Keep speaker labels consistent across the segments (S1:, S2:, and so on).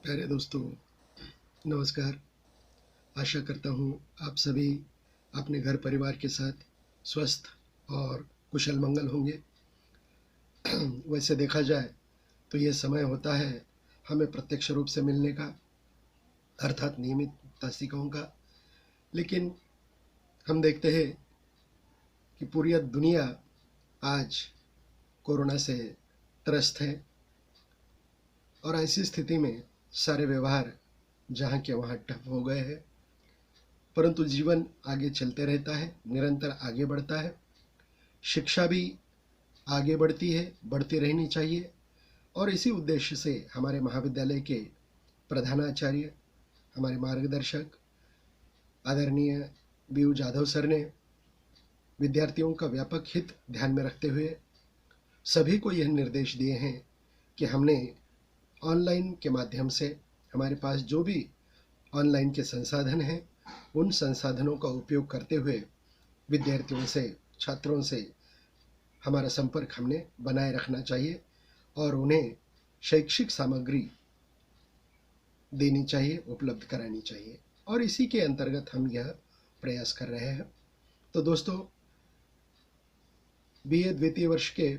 S1: प्यारे दोस्तों, नमस्कार। आशा करता हूँ आप सभी अपने घर परिवार के साथ स्वस्थ और कुशल मंगल होंगे। वैसे देखा जाए तो ये समय होता है हमें प्रत्यक्ष रूप से मिलने का, अर्थात नियमित तासिकाओं का। लेकिन हम देखते हैं कि पूरी दुनिया आज कोरोना से त्रस्त है और ऐसी स्थिति में सारे व्यवहार जहाँ के वहाँ ठप हो गए हैं। परंतु जीवन आगे चलते रहता है, निरंतर आगे बढ़ता है। शिक्षा भी आगे बढ़ती है, बढ़ती रहनी चाहिए। और इसी उद्देश्य से हमारे महाविद्यालय के प्रधानाचार्य, हमारे मार्गदर्शक आदरणीय बी जाधव सर ने विद्यार्थियों का व्यापक हित ध्यान में रखते हुए सभी को यह निर्देश दिए हैं कि हमने ऑनलाइन के माध्यम से हमारे पास जो भी ऑनलाइन के संसाधन हैं उन संसाधनों का उपयोग करते हुए विद्यार्थियों से, छात्रों से हमारा संपर्क हमने बनाए रखना चाहिए और उन्हें शैक्षिक सामग्री देनी चाहिए, उपलब्ध करानी चाहिए। और इसी के अंतर्गत हम यह प्रयास कर रहे हैं। तो दोस्तों, बीए द्वितीय वर्ष के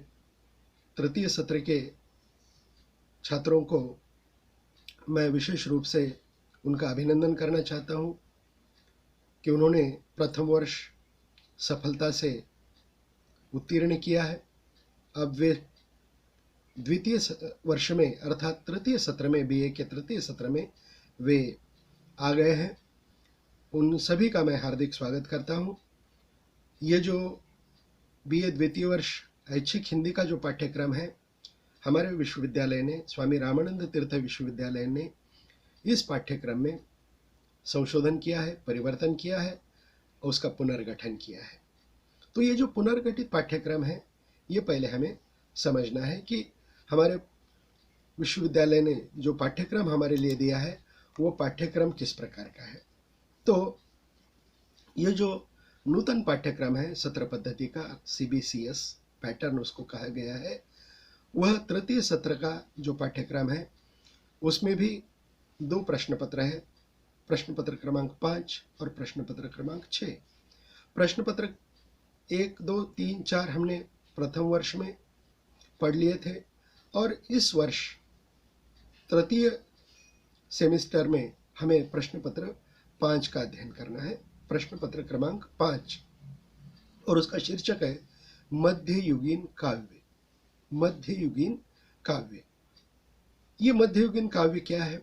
S1: तृतीय सत्र के छात्रों को मैं विशेष रूप से उनका अभिनंदन करना चाहता हूं कि उन्होंने प्रथम वर्ष सफलता से उत्तीर्ण किया है। अब वे द्वितीय वर्ष में अर्थात तृतीय सत्र में, बीए के तृतीय सत्र में वे आ गए हैं। उन सभी का मैं हार्दिक स्वागत करता हूं। ये जो बीए द्वितीय वर्ष ऐच्छिक हिंदी का जो पाठ्यक्रम है, हमारे विश्वविद्यालय ने, स्वामी रामानंद तीर्थ विश्वविद्यालय ने इस पाठ्यक्रम में संशोधन किया है, परिवर्तन किया है और उसका पुनर्गठन किया है। तो ये जो पुनर्गठित पाठ्यक्रम है, ये पहले हमें समझना है कि हमारे विश्वविद्यालय ने जो पाठ्यक्रम हमारे लिए दिया है वो पाठ्यक्रम किस प्रकार का है। तो ये जो नूतन पाठ्यक्रम है सत्र पद्धति का, CBCS पैटर्न उसको कहा गया है, वह तृतीय सत्र का जो पाठ्यक्रम है उसमें भी 2 प्रश्न पत्र है, प्रश्न पत्र क्रमांक 5 और प्रश्न पत्र क्रमांक 6। प्रश्न पत्र 1, 2, 3, 4 हमने प्रथम वर्ष में पढ़ लिए थे और इस वर्ष तृतीय सेमेस्टर में हमें प्रश्न पत्र 5 का अध्ययन करना है। प्रश्न पत्र क्रमांक 5 और उसका शीर्षक है मध्ययुगीन काव्य। मध्ययुगीन काव्य। ये मध्ययुगीन काव्य क्या है,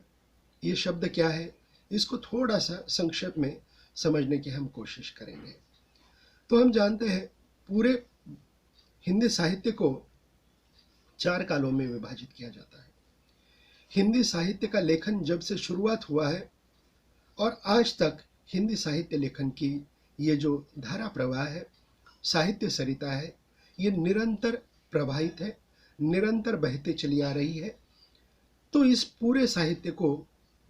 S1: ये शब्द क्या है, इसको थोड़ा सा संक्षेप में समझने की हम कोशिश करेंगे। तो हम जानते हैं पूरे हिंदी साहित्य को 4 कालों में विभाजित किया जाता है। हिंदी साहित्य का लेखन जब से शुरुआत हुआ है और आज तक हिंदी साहित्य लेखन की ये जो धारा प्रवाह है, साहित्य सरिता है, ये निरंतर प्रवाहित है, निरंतर बहते चली आ रही है। तो इस पूरे साहित्य को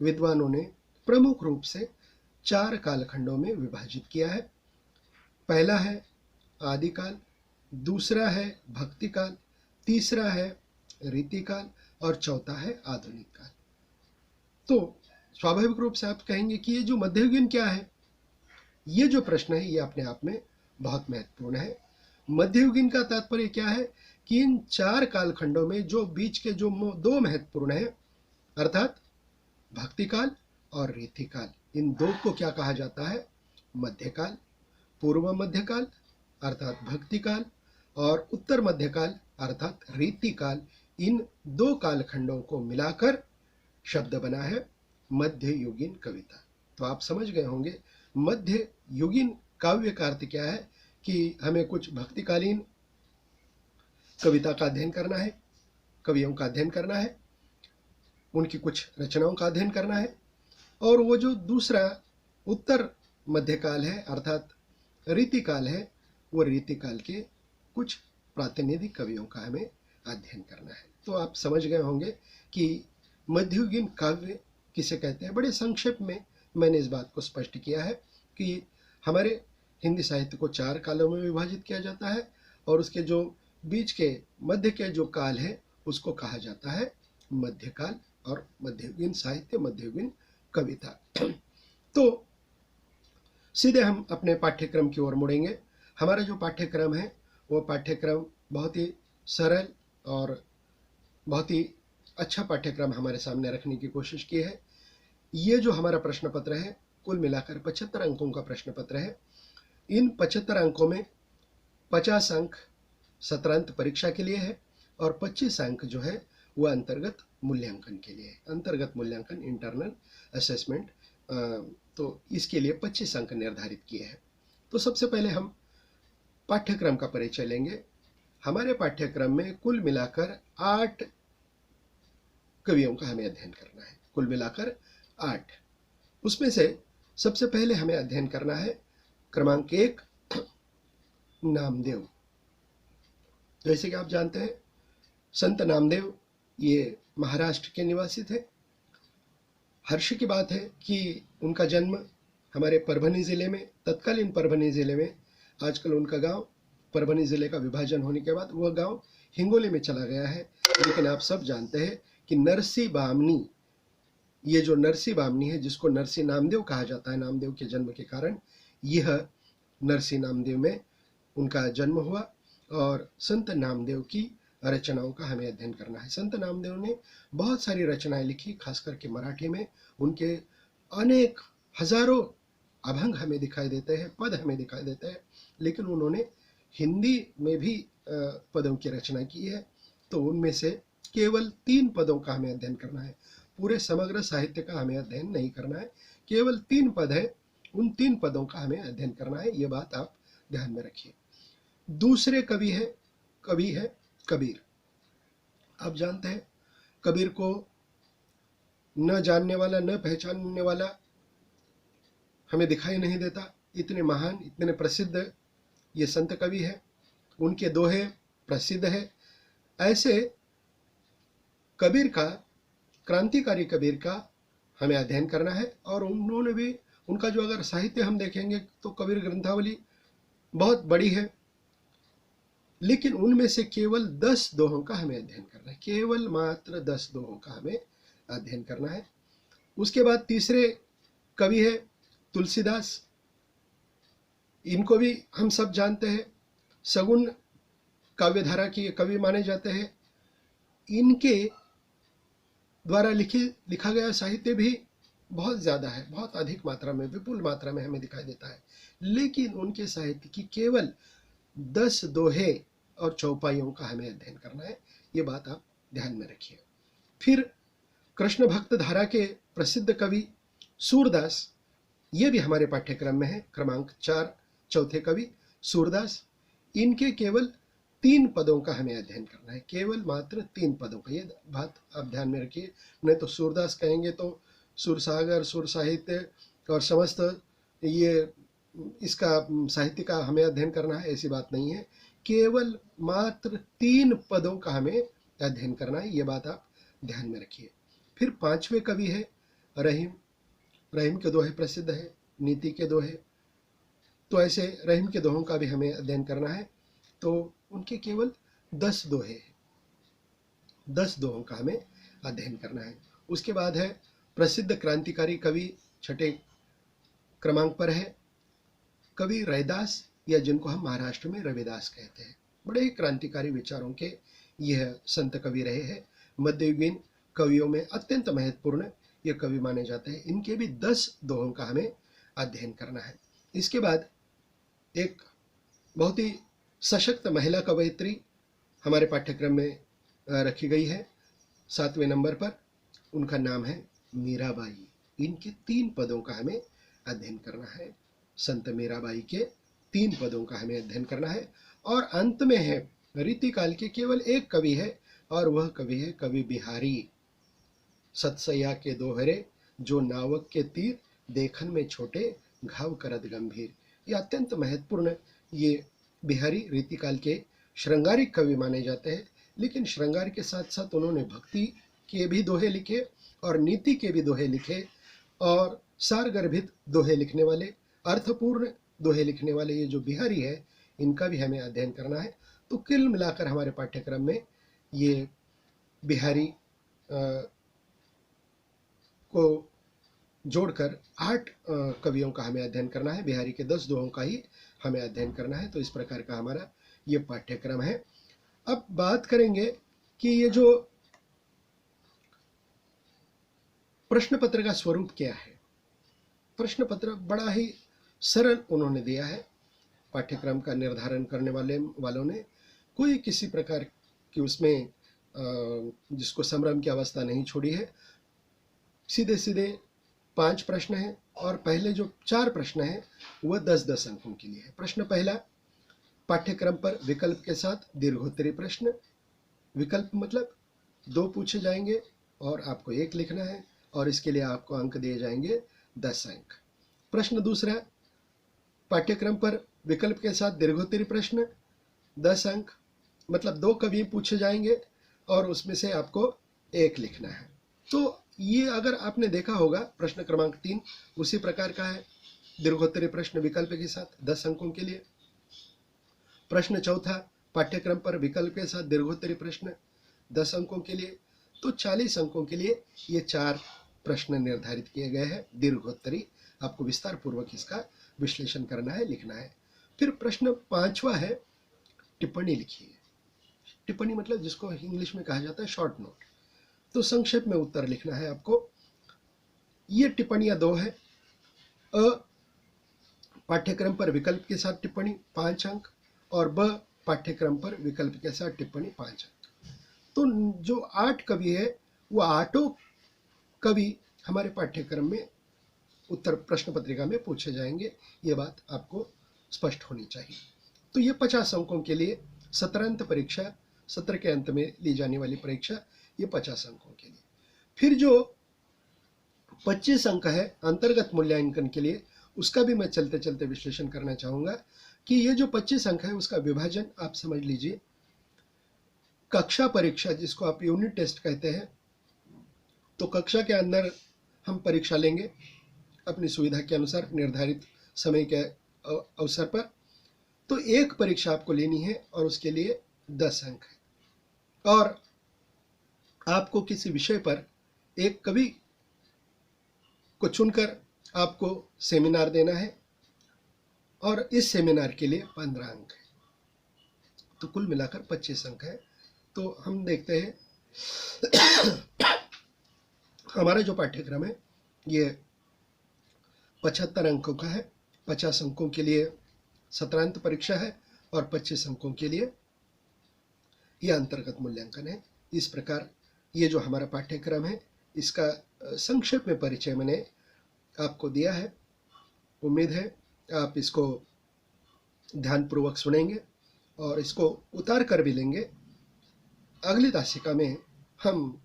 S1: विद्वानों ने प्रमुख रूप से 4 कालखंडों में विभाजित किया है। पहला है आदिकाल, दूसरा है भक्ति काल, तीसरा है रीतिकाल और चौथा है आधुनिक काल। तो स्वाभाविक रूप से आप कहेंगे कि ये जो मध्ययुगीन क्या है, ये जो प्रश्न है ये अपने आप में बहुत महत्वपूर्ण है। मध्ययुगीन का तात्पर्य क्या है कि इन 4 कालखंडों में जो बीच के जो 2 महत्वपूर्ण है, अर्थात भक्तिकाल और रीतिकाल, इन 2 को क्या कहा जाता है, मध्यकाल। पूर्व मध्यकाल अर्थात भक्तिकाल और उत्तर मध्यकाल अर्थात रीतिकाल, इन 2 कालखंडों को मिलाकर शब्द बना है मध्ययुगीन कविता। तो आप समझ गए होंगे मध्ययुगीन काव्य का अर्थ क्या है कि हमें कुछ भक्तिकालीन कविता का अध्ययन करना है, कवियों का अध्ययन करना है, उनकी कुछ रचनाओं का अध्ययन करना है। और वो जो दूसरा उत्तर मध्यकाल है अर्थात रीतिकाल है, वो रीतिकाल के कुछ प्रातिनिधिक कवियों का हमें अध्ययन करना है। तो आप समझ गए होंगे कि मध्ययुगीन काव्य किसे कहते हैं। बड़े संक्षेप में मैंने इस बात को स्पष्ट किया है कि हमारे हिंदी साहित्य को 4 कालों में विभाजित किया जाता है और उसके जो बीच के मध्य के जो काल है उसको कहा जाता है मध्यकाल और मध्ययुगीन साहित्य, मध्ययुगीन कविता। तो सीधे हम अपने पाठ्यक्रम की ओर मुड़ेंगे। हमारा जो पाठ्यक्रम है वो पाठ्यक्रम बहुत ही सरल और बहुत ही अच्छा पाठ्यक्रम हमारे सामने रखने की कोशिश की है। ये जो हमारा प्रश्न पत्र है कुल मिलाकर 75 अंकों का प्रश्न पत्र है। इन 75 अंकों में 50 अंक सत्रांत परीक्षा के लिए है और 25 अंक जो है वह अंतर्गत मूल्यांकन के लिए है। अंतर्गत मूल्यांकन, इंटरनल असेसमेंट, तो इसके लिए 25 अंक निर्धारित किए हैं। तो सबसे पहले हम पाठ्यक्रम का परिचय लेंगे। हमारे पाठ्यक्रम में कुल मिलाकर 8 कवियों का हमें अध्ययन करना है, कुल मिलाकर 8। उसमें से सबसे पहले हमें अध्ययन करना है क्रमांक 1 नामदेव। जैसे कि आप जानते हैं संत नामदेव ये महाराष्ट्र के निवासी थे। हर्ष की बात है कि उनका जन्म हमारे परभनी ज़िले में, तत्कालीन परभनी ज़िले में, आजकल उनका गांव, परभनी ज़िले का विभाजन होने के बाद वह गांव हिंगोली में चला गया है। लेकिन आप सब जानते हैं कि नरसी बामनी, ये जो नरसी बामनी है, जिसको नरसी नामदेव कहा जाता है नामदेव के जन्म के कारण, यह नरसी नामदेव में उनका जन्म हुआ। और संत नामदेव की रचनाओं का हमें अध्ययन करना है। संत नामदेव ने बहुत सारी रचनाएं लिखी, खास करके मराठी में। उनके अनेक हजारों अभंग हमें दिखाई देते हैं, पद हमें दिखाई देते हैं, लेकिन उन्होंने हिंदी में भी पदों की रचना की है। तो उनमें से केवल 3 पदों का हमें अध्ययन करना है। पूरे समग्र साहित्य का हमें अध्ययन नहीं करना है, केवल 3 पद है, उन 3 पदों का हमें अध्ययन करना है। ये बात आप ध्यान में रखिए। दूसरे कवि है कबीर। आप जानते हैं कबीर को न जानने वाला, न पहचानने वाला हमें दिखाई नहीं देता। इतने महान, इतने प्रसिद्ध ये संत कवि है। उनके दोहे प्रसिद्ध है। ऐसे कबीर का, क्रांतिकारी कबीर का हमें अध्ययन करना है। और उन्होंने भी, उनका जो अगर साहित्य हम देखेंगे तो कबीर ग्रंथावली बहुत बड़ी है, लेकिन उनमें से केवल 10 दोहों का हमें अध्ययन करना है। केवल मात्र 10 दोहों का हमें अध्ययन करना है। उसके बाद तीसरे कवि है तुलसीदास। इनको भी हम सब जानते हैं, सगुन काव्यधारा के कवि माने जाते हैं। इनके द्वारा लिखा गया साहित्य भी बहुत ज़्यादा है, बहुत अधिक मात्रा में, विपुल मात्रा में हमें दिखाई देता है। लेकिन उनके साहित्य की केवल 10 दोहे और चौपाइयों का हमें अध्ययन करना है। ये बात आप ध्यान में रखिए। फिर कृष्ण भक्त धारा के प्रसिद्ध कवि सूरदास, ये भी हमारे पाठ्यक्रम में है। क्रमांक 4 चौथे कवि सूरदास। इनके केवल 3 पदों का हमें अध्ययन करना है, केवल मात्र 3 पदों का। ये बात आप ध्यान में रखिए। नहीं तो सूरदास कहेंगे तो सुरसागर, सुर साहित्य और समस्त ये इसका साहित्य का हमें अध्ययन करना है, ऐसी बात नहीं है। केवल मात्र 3 पदों का हमें अध्ययन करना है। ये बात आप ध्यान में रखिए। फिर 5वें कवि है रहीम। रहीम के दोहे प्रसिद्ध है, नीति के दोहे। तो ऐसे रहीम के दोहों का भी हमें अध्ययन करना है। तो उनके केवल 10 दोहे हैं, 10 दोहों का हमें अध्ययन करना है। उसके बाद है प्रसिद्ध क्रांतिकारी कवि, 6ठे क्रमांक पर है कवि रैदास, या जिनको हम महाराष्ट्र में रविदास कहते हैं। बड़े ही क्रांतिकारी विचारों के यह संत कवि रहे हैं। मध्ययुगीन कवियों में अत्यंत महत्वपूर्ण ये कवि माने जाते हैं। इनके भी 10 दोहों का हमें अध्ययन करना है। इसके बाद एक बहुत ही सशक्त महिला कवयित्री हमारे पाठ्यक्रम में रखी गई है 7वें नंबर पर। उनका नाम है मीराबाई। इनके 3 पदों का हमें अध्ययन करना है। संत मीराबाई के 3 पदों का हमें अध्ययन करना है। और अंत में है रीतिकाल के केवल एक कवि है, और वह कवि है कवि बिहारी। सतसैया के दोहरे जो नावक के तीर, देखन में छोटे घाव करत गंभीर। ये अत्यंत महत्वपूर्ण ये बिहारी रीतिकाल के श्रृंगारिक कवि माने जाते हैं। लेकिन श्रृंगार के साथ साथ उन्होंने भक्ति के भी दोहे लिखे और नीति के भी दोहे लिखे, और सारगर्भित दोहे लिखने वाले, अर्थपूर्ण दोहे लिखने वाले ये जो बिहारी है, इनका भी हमें अध्ययन करना है। तो कुल मिलाकर हमारे पाठ्यक्रम में ये बिहारी को जोड़कर 8 कवियों का हमें अध्ययन करना है। बिहारी के 10 दोहों का ही हमें अध्ययन करना है। तो इस प्रकार का हमारा ये पाठ्यक्रम है। अब बात करेंगे कि ये जो प्रश्न पत्र का स्वरूप क्या है। प्रश्न पत्र बड़ा ही सरल उन्होंने दिया है। पाठ्यक्रम का निर्धारण करने वालों ने कोई किसी प्रकार की उसमें जिसको संभ्रम की अवस्था नहीं छोड़ी है। सीधे सीधे 5 प्रश्न हैं और पहले जो 4 प्रश्न हैं वह 10-10 अंकों के लिए है। प्रश्न पहला, पाठ्यक्रम पर विकल्प के साथ दीर्घोत्तरी प्रश्न। विकल्प मतलब 2 पूछे जाएंगे और आपको 1 लिखना है और इसके लिए आपको अंक दिए जाएंगे 10 अंक। प्रश्न दूसरा, पाठ्यक्रम पर विकल्प के साथ दीर्घोत्तरी प्रश्न 10 अंक, मतलब 2 कवि पूछे जाएंगे और उसमें से आपको 1 लिखना है। तो ये अगर आपने देखा होगा प्रश्न क्रमांक 3 उसी प्रकार का है, दीर्घोत्तरी प्रश्न विकल्प के साथ 10 अंकों के लिए। प्रश्न चौथा, पाठ्यक्रम पर विकल्प के साथ दीर्घोत्तरी प्रश्न 10 अंकों के लिए। तो 40 अंकों के लिए ये 4 प्रश्न निर्धारित किए गए हैं दीर्घोत्तरी। आपको विस्तार पूर्वक इसका विश्लेषण करना है, लिखना है। फिर प्रश्न 5वां है, टिप्पणी लिखिए। टिप्पणी मतलब जिसको इंग्लिश में कहा जाता है शॉर्ट नोट। तो संक्षेप में उत्तर लिखना है आपको। ये टिप्पणियां 2 है। अ, पाठ्यक्रम पर विकल्प के साथ टिप्पणी 5 अंक और ब, पाठ्यक्रम पर विकल्प के साथ टिप्पणी 5 अंक। तो जो 8 कवि है वो 8 कवि हमारे पाठ्यक्रम में उत्तर प्रश्न पत्रिका में पूछे जाएंगे। ये बात आपको स्पष्ट होनी चाहिए। तो ये 50 अंकों के लिए 17 अंक परीक्षा, सत्र के अंत में ली जाने वाली परीक्षा, ये 50 अंकों के लिए। फिर जो 25 अंक है अंतर्गत मूल्यांकन के लिए, उसका भी मैं चलते चलते विश्लेषण करना चाहूँगा कि ये जो 25 अंक है उसका विभाजन आप समझ लीजिए। कक्षा परीक्षा जिसको आप यूनिट टेस्ट कहते हैं, तो कक्षा के अंदर हम परीक्षा लेंगे अपनी सुविधा के अनुसार निर्धारित समय के अवसर पर। तो 1 परीक्षा आपको लेनी है और उसके लिए 10 अंक है। और आपको किसी विषय पर एक कवि को चुनकर आपको सेमिनार देना है और इस सेमिनार के लिए 15 अंक है। तो कुल मिलाकर 25 अंक है। तो हम देखते हैं हमारा जो पाठ्यक्रम है ये 75 अंकों का है। 50 अंकों के लिए 17 अंक परीक्षा है और 25 अंकों के लिए यह अंतर्गत मूल्यांकन है। इस प्रकार ये जो हमारा पाठ्यक्रम है इसका संक्षेप में परिचय मैंने आपको दिया है। उम्मीद है आप इसको ध्यानपूर्वक सुनेंगे और इसको उतार कर भी लेंगे। अगली दासिका में हम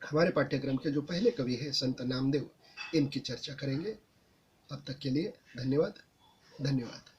S1: हमारे पाठ्यक्रम के जो पहले कवि हैं संत नामदेव, इनकी चर्चा करेंगे। अब तक के लिए धन्यवाद।